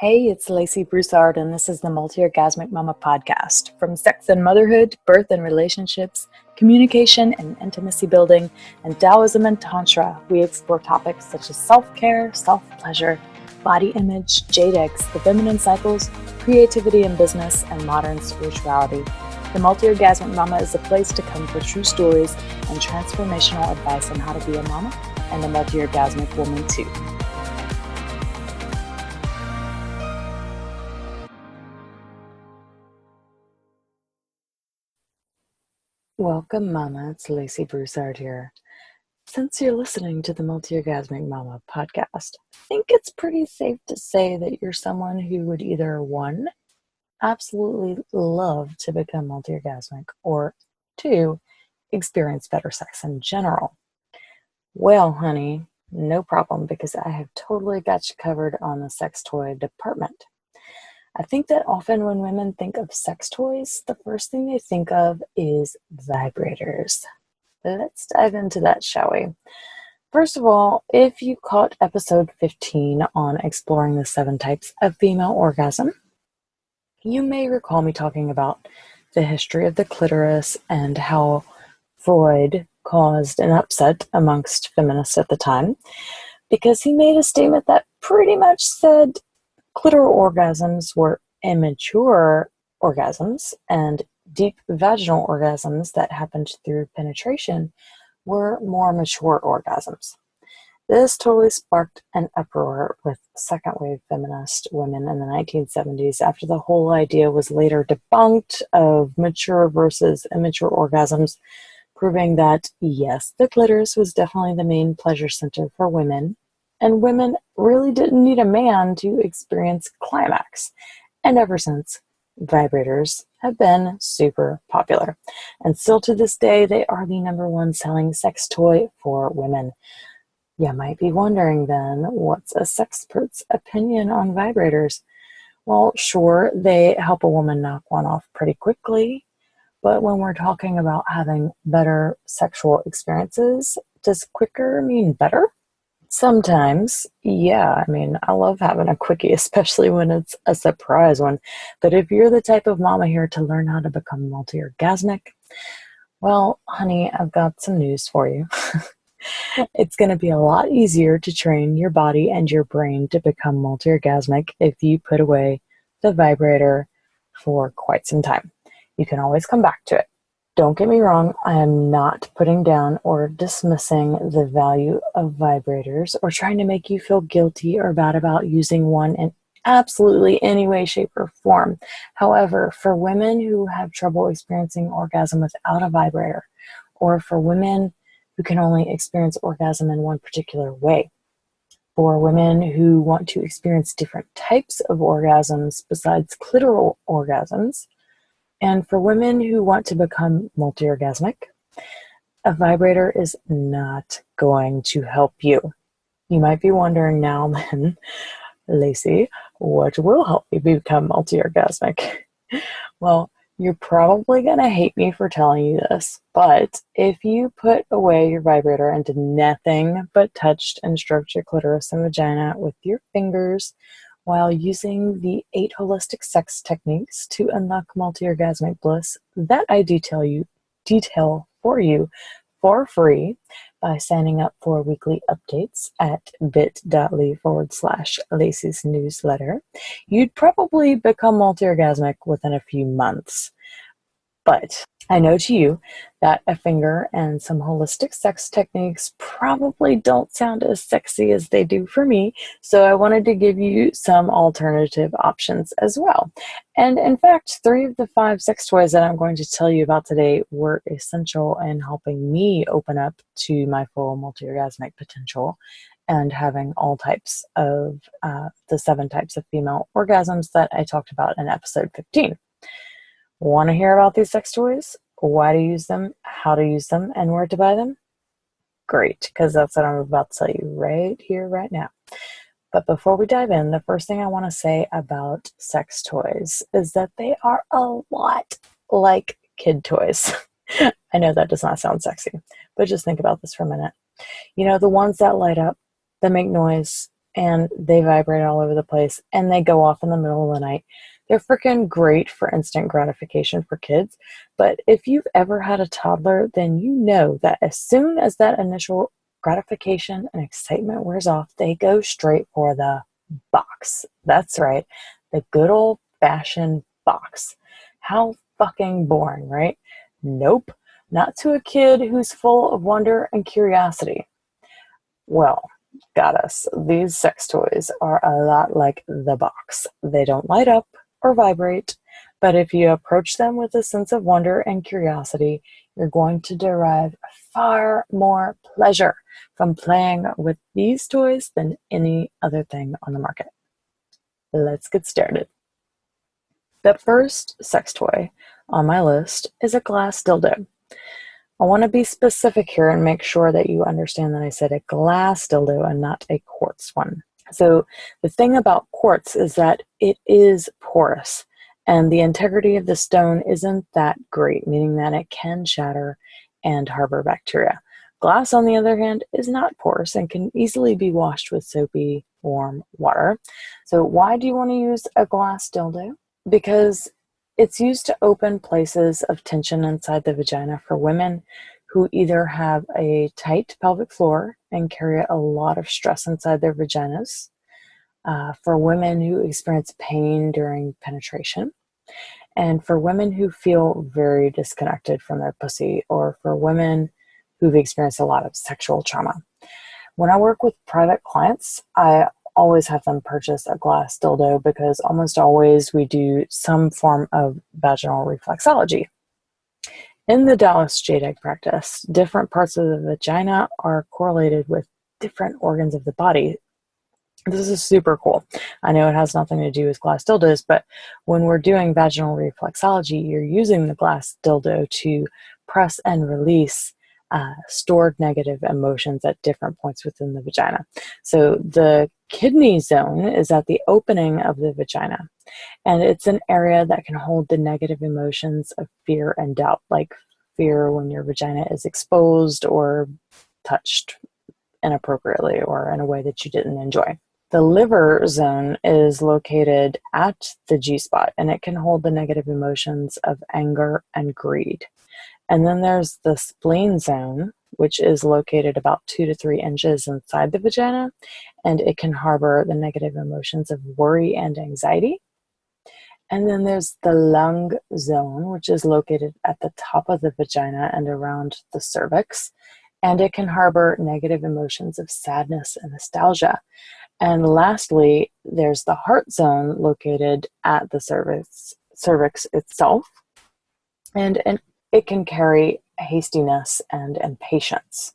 Hey, it's Lacey Broussard, and this is the Multi-Orgasmic Mama podcast. From sex and motherhood, birth and relationships, communication and intimacy building, and Taoism and Tantra, we explore topics such as self-care, self-pleasure, body image, Jade, the feminine cycles, creativity in business, and modern spirituality. The Multi-Orgasmic Mama is a place to come for true stories and transformational advice on how to be a mama and a multi-orgasmic woman too. Welcome, Mama. It's Lacey Broussard here. Since you're listening to the Multi-Orgasmic Mama podcast, I think it's pretty safe to say that you're someone who would either, one, absolutely love to become multi-orgasmic, or two, experience better sex in general. Well, honey, no problem, because I have totally got you covered on the sex toy department. I think that often when women think of sex toys, the first thing they think of is vibrators. Let's dive into that, shall we? First of all, if you caught episode 15 on exploring the 7 types of female orgasm, you may recall me talking about the history of the clitoris and how Freud caused an upset amongst feminists at the time because he made a statement that pretty much said clitoral orgasms were immature orgasms, and deep vaginal orgasms that happened through penetration were more mature orgasms. This totally sparked an uproar with second-wave feminist women in the 1970s after the whole idea was later debunked of mature versus immature orgasms, proving that, yes, the clitoris was definitely the main pleasure center for women, and women really didn't need a man to experience climax. And ever since, vibrators have been super popular. And still to this day, they are the #1 selling sex toy for women. You might be wondering then, what's a sexpert's opinion on vibrators? Well, sure, they help a woman knock one off pretty quickly. But when we're talking about having better sexual experiences, does quicker mean better? Sometimes, yeah. I love having a quickie, especially when it's a surprise one. But if you're the type of mama here to learn how to become multi-orgasmic, well, honey, I've got some news for you. It's going to be a lot easier to train your body and your brain to become multi-orgasmic if you put away the vibrator for quite some time. You can always come back to it. Don't get me wrong, I am not putting down or dismissing the value of vibrators or trying to make you feel guilty or bad about using one in absolutely any way, shape, or form. However, for women who have trouble experiencing orgasm without a vibrator, or for women who can only experience orgasm in one particular way, for women who want to experience different types of orgasms besides clitoral orgasms, and for women who want to become multi-orgasmic, a vibrator is not going to help you. You might be wondering now then, Lacey, what will help me become multi-orgasmic? Well, you're probably going to hate me for telling you this, but if you put away your vibrator and did nothing but touched and stroked your clitoris and vagina with your fingers, while using the 8 holistic sex techniques to unlock multi-orgasmic bliss that I detail for you for free by signing up for weekly updates at bit.ly/Lacey's newsletter, you'd probably become multi-orgasmic within a few months. But I know to you that a finger and some holistic sex techniques probably don't sound as sexy as they do for me, so I wanted to give you some alternative options as well. And in fact, 3 of the 5 sex toys that I'm going to tell you about today were essential in helping me open up to my full multi-orgasmic potential and having all types of the 7 types of female orgasms that I talked about in episode 15. Want to hear about these sex toys? Why to use them, how to use them, and where to buy them? Great, because that's what I'm about to tell you right here, right now. But before we dive in, the first thing I want to say about sex toys is that they are a lot like kid toys. I know that does not sound sexy, but just think about this for a minute. You know, the ones that light up, that make noise, and they vibrate all over the place and they go off in the middle of the night. They're freaking great for instant gratification for kids. But if you've ever had a toddler, then you know that as soon as that initial gratification and excitement wears off, they go straight for the box. That's right, the good old fashioned box. How fucking boring, right? Nope, not to a kid who's full of wonder and curiosity. Well, goddess, these sex toys are a lot like the box. They don't light up or vibrate, but if you approach them with a sense of wonder and curiosity, you're going to derive far more pleasure from playing with these toys than any other thing on the market. Let's get started. The first sex toy on my list is a glass dildo. I want to be specific here and make sure that you understand that I said a glass dildo and not a quartz one. So the thing about quartz is that it is porous and the integrity of the stone isn't that great, meaning that it can shatter and harbor bacteria. Glass, on the other hand, is not porous and can easily be washed with soapy, warm water. So why do you want to use a glass dildo? Because it's used to open places of tension inside the vagina for women who either have a tight pelvic floor and carry a lot of stress inside their vaginas, for women who experience pain during penetration, and for women who feel very disconnected from their pussy, or for women who've experienced a lot of sexual trauma. When I work with private clients, I always have them purchase a glass dildo because almost always we do some form of vaginal reflexology. In the Dallas Jade egg practice, different parts of the vagina are correlated with different organs of the body. This is super cool. I know it has nothing to do with glass dildos, but when we're doing vaginal reflexology, you're using the glass dildo to press and release stored negative emotions at different points within the vagina. So the kidney zone is at the opening of the vagina, and it's an area that can hold the negative emotions of fear and doubt, like fear when your vagina is exposed or touched inappropriately or in a way that you didn't enjoy. The liver zone is located at the G-spot, and it can hold the negative emotions of anger and greed. And then there's the spleen zone, which is located about 2 to 3 inches inside the vagina, and it can harbor the negative emotions of worry and anxiety. And then there's the lung zone, which is located at the top of the vagina and around the cervix, and it can harbor negative emotions of sadness and nostalgia. And lastly, there's the heart zone located at the cervix itself, and it can carry hastiness and impatience.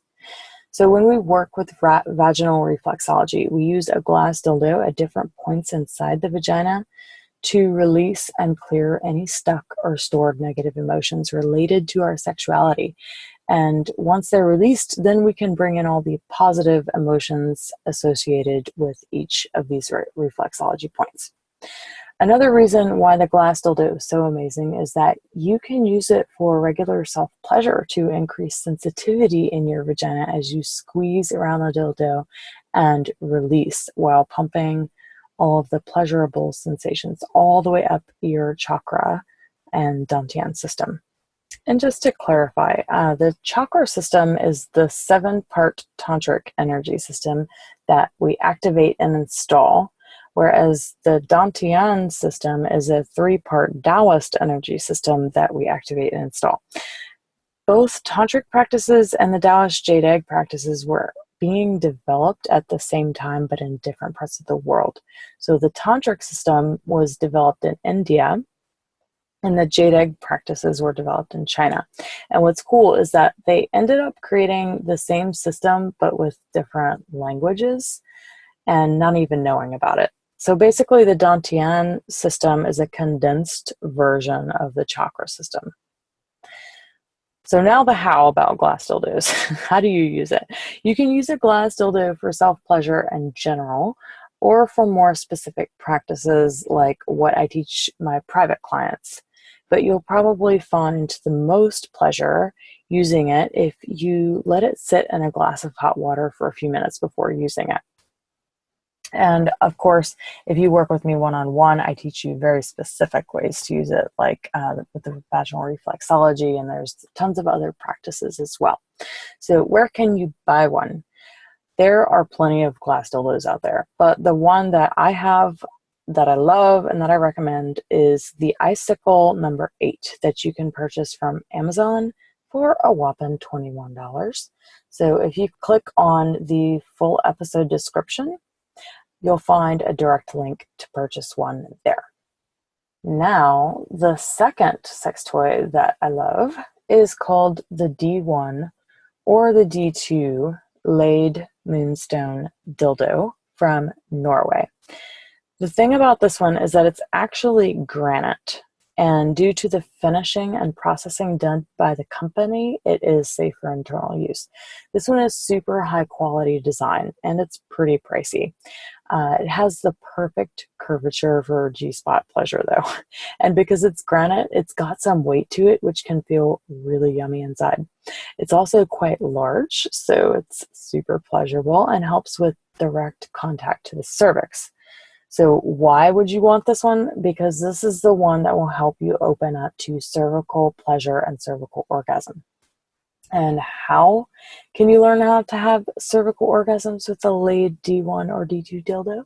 So when we work with vaginal reflexology, we use a glass dildo at different points inside the vagina to release and clear any stuck or stored negative emotions related to our sexuality. And once they're released, then we can bring in all the positive emotions associated with each of these reflexology points. Another reason why the glass dildo is so amazing is that you can use it for regular self-pleasure to increase sensitivity in your vagina as you squeeze around the dildo and release while pumping all of the pleasurable sensations all the way up your chakra and dantian system. And just to clarify, the chakra system is the 7-part tantric energy system that we activate and install, whereas the dantian system is a 3-part Taoist energy system that we activate and install. Both tantric practices and the Taoist jade egg practices were being developed at the same time, but in different parts of the world. So the tantric system was developed in India, and the jade egg practices were developed in China. And what's cool is that they ended up creating the same system, but with different languages and not even knowing about it. So basically the dantian system is a condensed version of the chakra system. So now the how about glass dildos. How do you use it? You can use a glass dildo for self-pleasure in general, or for more specific practices like what I teach my private clients. But you'll probably find the most pleasure using it if you let it sit in a glass of hot water for a few minutes before using it. And of course, if you work with me one-on-one, I teach you very specific ways to use it, like with the vaginal reflexology, and there's tons of other practices as well. So where can you buy one? There are plenty of glass dildos out there, but the one that I have that I love and that I recommend is the Icicle number 8 that you can purchase from Amazon for a whopping $21. So if you click on the full episode description, you'll find a direct link to purchase one there. Now, the second sex toy that I love is called the D1 or the D2 laid moonstone dildo from Norway. The thing about this one is that it's actually granite, and due to the finishing and processing done by the company, it is safe for internal use. This one is super high quality design, and it's pretty pricey. It has the perfect curvature for G-spot pleasure though. And because it's granite, it's got some weight to it, which can feel really yummy inside. It's also quite large, so it's super pleasurable and helps with direct contact to the cervix. So why would you want this one? Because this is the one that will help you open up to cervical pleasure and cervical orgasm. And how can you learn how to have cervical orgasms with a laid D1 or D2 dildo?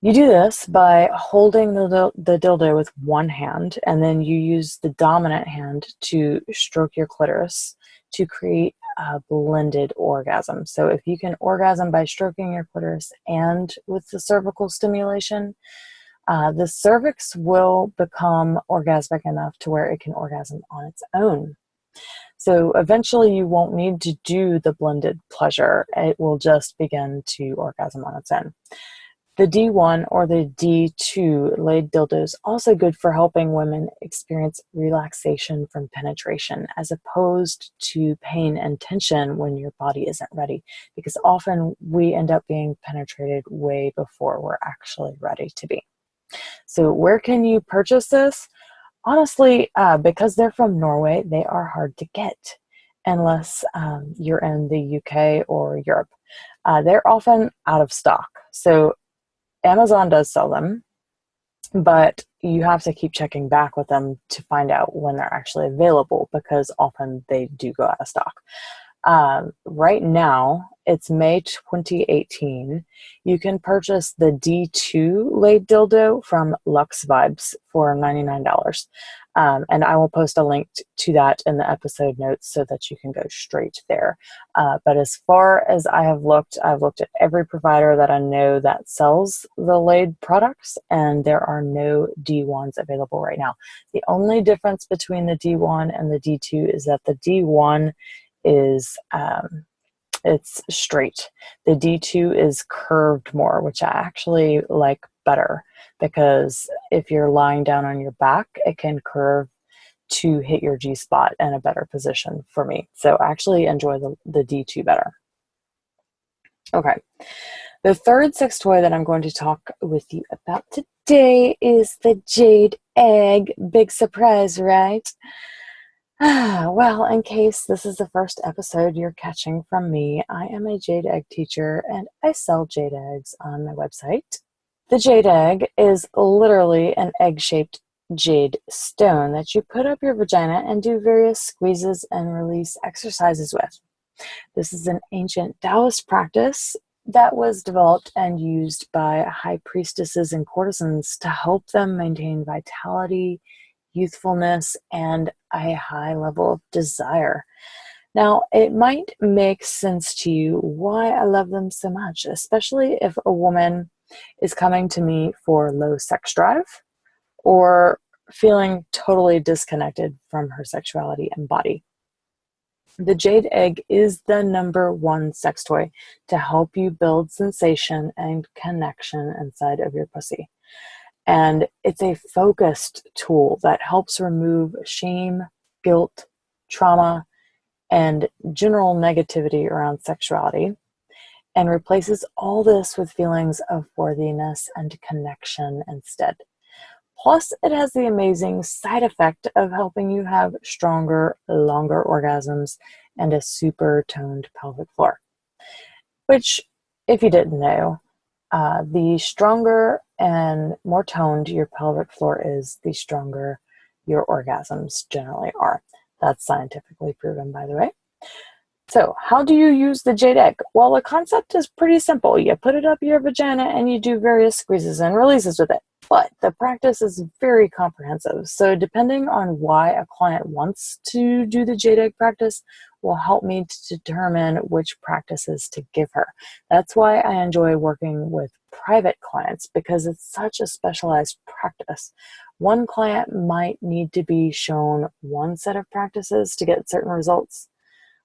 You do this by holding the dildo with one hand, and then you use the dominant hand to stroke your clitoris to create a blended orgasm. So if you can orgasm by stroking your clitoris and with the cervical stimulation, the cervix will become orgasmic enough to where it can orgasm on its own. So eventually you won't need to do the blended pleasure. It will just begin to orgasm on its own. The D1 or the D2 laid dildo is also good for helping women experience relaxation from penetration as opposed to pain and tension when your body isn't ready, because often we end up being penetrated way before we're actually ready to be. So where can you purchase this? Honestly, because they're from Norway, they are hard to get unless you're in the UK or Europe. They're often out of stock. So Amazon does sell them, but you have to keep checking back with them to find out when they're actually available, because often they do go out of stock. Right now, it's May 2018. You can purchase the D2 laid dildo from Lux Vibes for $99. And I will post a link to that in the episode notes so that you can go straight there. But as far as I've looked at every provider that I know that sells the laid products, and there are no D1s available right now. The only difference between the D1 and the D2 is that the D1 is it's straight. The D2 is curved more, which I actually like better, because if you're lying down on your back, it can curve to hit your G-spot in a better position for me. So I actually enjoy the D2 better. Okay. The third sex toy that I'm going to talk with you about today is the Jade egg. Big surprise, right? Well, in case this is the first episode you're catching from me, I am a jade egg teacher and I sell jade eggs on my website. The jade egg is literally an egg-shaped jade stone that you put up your vagina and do various squeezes and release exercises with. This is an ancient Taoist practice that was developed and used by high priestesses and courtesans to help them maintain vitality, youthfulness, and a high level of desire. Now, it might make sense to you why I love them so much, especially if a woman is coming to me for low sex drive or feeling totally disconnected from her sexuality and body. The jade egg is the #1 sex toy to help you build sensation and connection inside of your pussy. And it's a focused tool that helps remove shame, guilt, trauma, and general negativity around sexuality, and replaces all this with feelings of worthiness and connection instead. Plus, it has the amazing side effect of helping you have stronger, longer orgasms and a super toned pelvic floor. Which, if you didn't know, The stronger and more toned your pelvic floor is, the stronger your orgasms generally are. That's scientifically proven, by the way. So how do you use the jade egg? Well, the concept is pretty simple. You put it up your vagina and you do various squeezes and releases with it. But the practice is very comprehensive. So depending on why a client wants to do the jade egg practice will help me to determine which practices to give her. That's why I enjoy working with private clients, because it's such a specialized practice. One client might need to be shown one set of practices to get certain results,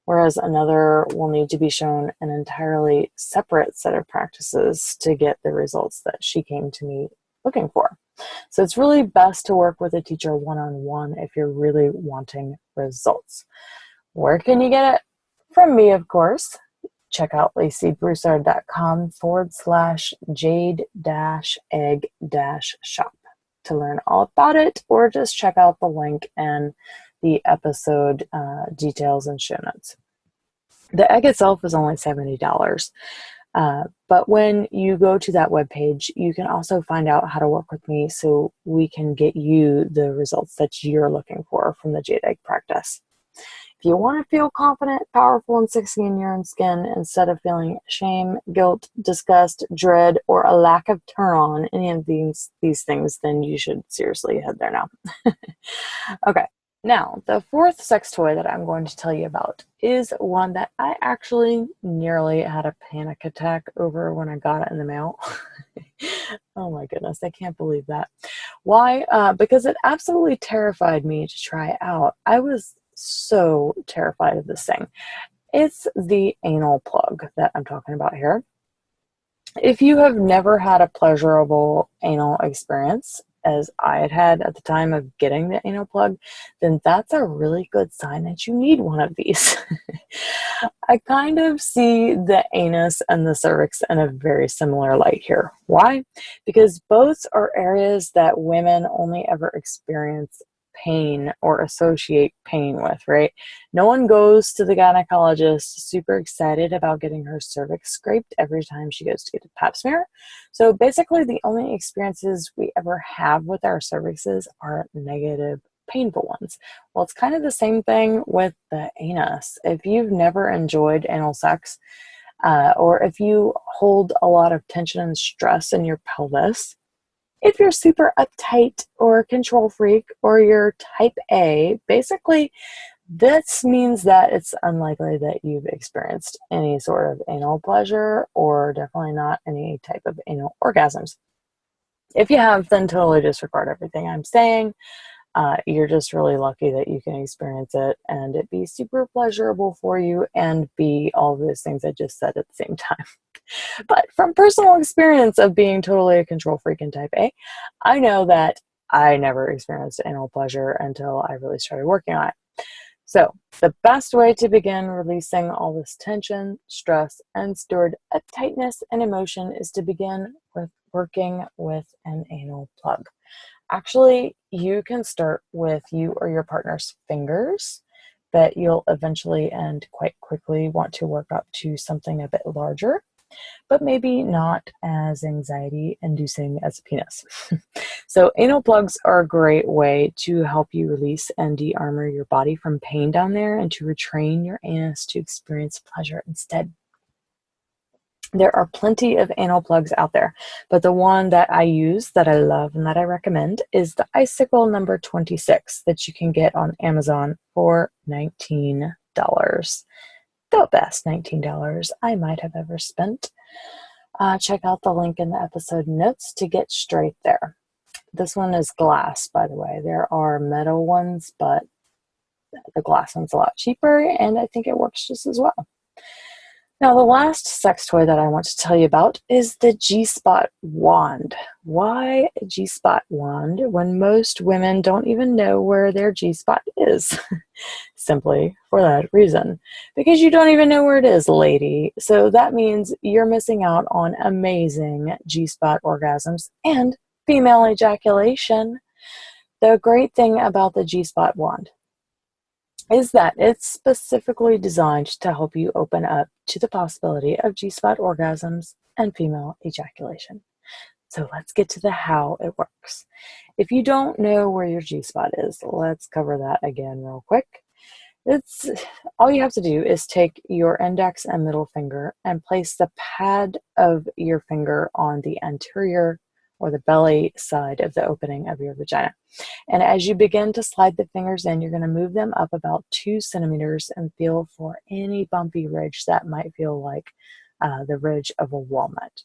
whereas another will need to be shown an entirely separate set of practices to get the results that she came to me looking for. So it's really best to work with a teacher one-on-one if you're really wanting results. Where can you get it? From me, of course. Check out lacybroussard.com/jade-egg-shop to learn all about it, or just check out the link and the episode details and show notes. The egg itself is only $70. But when you go to that webpage, you can also find out how to work with me so we can get you the results that you're looking for from the jade egg practice. If you want to feel confident, powerful, and sexy in your own skin instead of feeling shame, guilt, disgust, dread, or a lack of turn on any of these things, then you should seriously head there now. Okay. Now, the fourth sex toy that I'm going to tell you about is one that I actually nearly had a panic attack over when I got it in the mail. Oh my goodness, I can't believe that. Why? Because it absolutely terrified me to try out. I was so terrified of this thing. It's the anal plug that I'm talking about here. If you have never had a pleasurable anal experience, as I had at the time of getting the anal plug, then that's a really good sign that you need one of these. I kind of see the anus and the cervix in a very similar light here. Why? Because both are areas that women only ever experience pain or associate pain with, right? No one goes to the gynecologist super excited about getting her cervix scraped every time she goes to get a pap smear. So basically the only experiences we ever have with our cervixes are negative, painful ones. Well, it's kind of the same thing with the anus. If you've never enjoyed anal sex, or if you hold a lot of tension and stress in your pelvis, if you're super uptight or a control freak, or you're type A, basically this means that it's unlikely that you've experienced any sort of anal pleasure, or definitely not any type of anal orgasms. If you have, then totally disregard everything I'm saying. You're just really lucky that you can experience it and it be super pleasurable for you and be all those things I just said at the same time. But from personal experience of being totally a control freak in type A, I know that I never experienced anal pleasure until I really started working on it. So the best way to begin releasing all this tension, stress, and stored uptightness and emotion is to begin with working with an anal plug. Actually, you can start with you or your partner's fingers, but you'll eventually and quite quickly want to work up to something a bit larger, but maybe not as anxiety-inducing as a penis. So anal plugs are a great way to help you release and de-armor your body from pain down there and to retrain your anus to experience pleasure instead. There are plenty of anal plugs out there, but the one that I use, that I love, and that I recommend is the Icicle number 26 that you can get on Amazon for $19. The best $19 I might have ever spent. Check out the link in the episode notes to get straight there. This one is glass, by the way. There are metal ones, but the glass one's a lot cheaper, and I think it works just as well. Now, the last sex toy that I want to tell you about is the G-spot wand. Why a G-spot wand when most women don't even know where their G-spot is? Simply for that reason. Because you don't even know where it is, lady. So that means you're missing out on amazing G-spot orgasms and female ejaculation. The great thing about the G-spot wand is that it's specifically designed to help you open up to the possibility of G-spot orgasms and female ejaculation. So let's get to the how it works. If you don't know where your G-spot is, let's cover that again real quick. It's all you have to do is take your index and middle finger and place the pad of your finger on the anterior or the belly side of the opening of your vagina. And as you begin to slide the fingers in, you're going to move them up about 2 centimeters and feel for any bumpy ridge that might feel like the ridge of a walnut.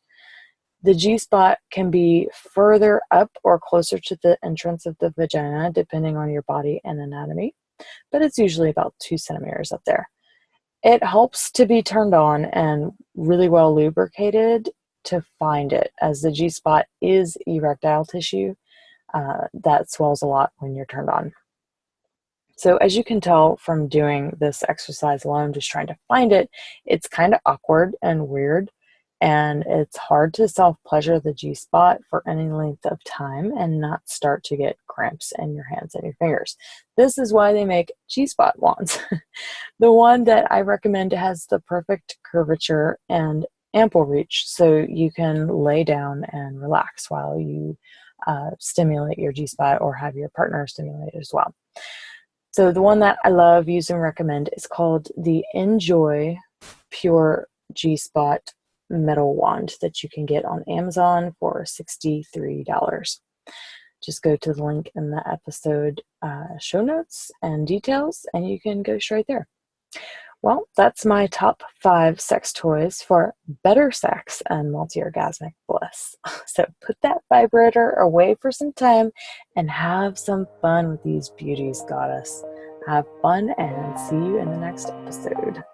The G-spot can be further up or closer to the entrance of the vagina, depending on your body and anatomy, but it's usually about 2 centimeters up there. It helps to be turned on and really well lubricated to find it, as the G-spot is erectile tissue that swells a lot when you're turned on. So as you can tell from doing this exercise alone, just trying to find it, it's kind of awkward and weird, and it's hard to self-pleasure the G-spot for any length of time and not start to get cramps in your hands and your fingers. This is why they make G-spot wands. The one that I recommend has the perfect curvature and ample reach, so you can lay down and relax while you stimulate your G-spot or have your partner stimulate as well. So the one that I love, use, and recommend is called the Enjoy Pure G-spot metal wand that you can get on Amazon for $63. Just go to the link in the episode show notes and details, and you can go straight there. Well, that's my top 5 sex toys for better sex and multi-orgasmic bliss. So put that vibrator away for some time and have some fun with these beauties, goddess. Have fun and see you in the next episode.